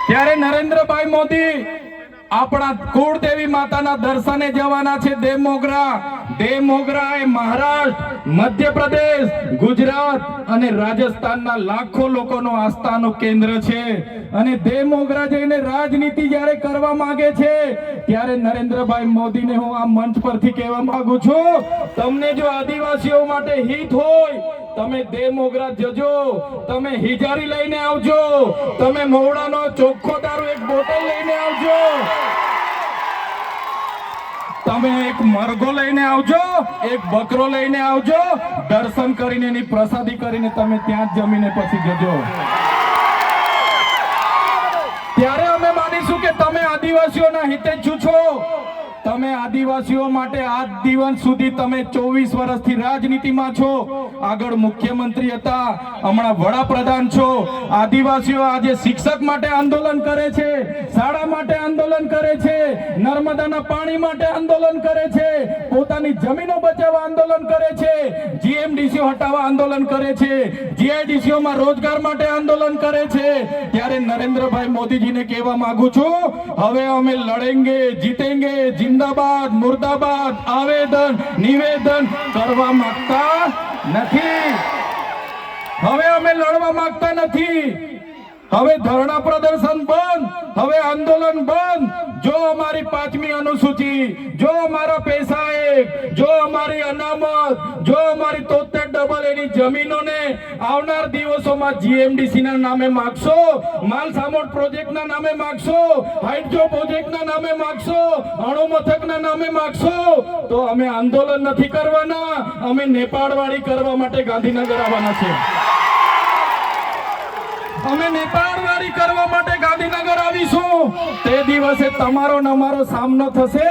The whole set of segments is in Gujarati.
ત્યારે નરેન્દ્રભાઈ મોદી આપણા કુળદેવી માતાના દર્શને જવાના છે દેવમોગરા એ મહારાષ્ટ્ર, મધ્યપ્રદેશ, ગુજરાત અને રાજસ્થાનના લાખો લોકોનો આસ્થાનું કેન્દ્ર છે અને દેવમોગરા જઈને રાજનીતિ જ્યારે કરવા માંગે છે ત્યારે નરેન્દ્રભાઈ મોદીને હું આ મંચ પરથી કહેવા માંગુ છું, તમને જો આદિવાસીઓ માટે હિત હોય તમે દેવમોગરા જજો, તમે હિજારી લઈને આવજો, તમે મવડાનો ચોખ્ખો દારૂ એક બોટલ લઈને આવજો, તમે એક મરઘો લઈને આવજો, એક બકરો લઈને આવજો, દર્શન કરીને એની પ્રસાદી કરીને તમે ત્યાં જ જમીને પછી જજો. ત્યારે અમે માનીશું કે તમે આદિવાસીઓના હિતે જ છો. તમે આદિવાસીઓ માટે આજ દિવસ સુધી તમે 24 વર્ષથી રાજનીતિમાં છો, આગળ મુખ્યમંત્રી હતા, હમણાં વડાપ્રધાન છો. આદિવાસીઓ આજે શિક્ષક માટે આંદોલન કરે છે, શાળા માટે આંદોલન કરે છે, નર્મદાના પાણી માટે આંદોલન કરે છે, પોતાની જમીનો બચાવવા આંદોલન કરે છે, જીએમડીસીઓ હટાવવા આંદોલન કરે છે, જીઆઈડીસીઓમાં રોજગાર માટે આંદોલન કરે છે. ત્યારે નરેન્દ્રભાઈ મોદીજીને કહેવા માંગુ છું, હવે અમે લડેંગે, જીતેંગે, જિંદાબાદ, મુર્દાબાદ, આવેદન નિવેદન કરવા માંગતા નથી. હવે અમે લડવા માંગતા નથી. હવે ધરણા પ્રદર્શન બંધ, હવે આંદોલન બંધ. જો અમારી 5મી અનુસૂચિ, જો અમારા પૈસા એક, જો અમારી અનામત, જો અમારી 73 એની જમીનોને આવનાર દિવસોમાં જીએમડીસી ના નામે માગશો, માલસામોટ પ્રોજેક્ટના નામે માગશો, હાઇડ્રો પ્રોજેક્ટના નામે માગશો, અણુ મથકના નામે માગશો, તો અમે આંદોલન નથી કરવાના, અમે નેપાળવાળી કરવા માટે ગાંધીનગર આવવાના છે. અમે નેપાળવાળી કરવા માટે ગાંધીનગર આવીશું. તે દિવસે તમારો ને અમારો સામનો થશે,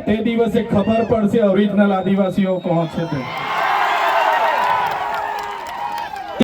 તે દિવસે ખબર પડશે ઓરિજિનલ આદિવાસીઓ કોણ છે તે.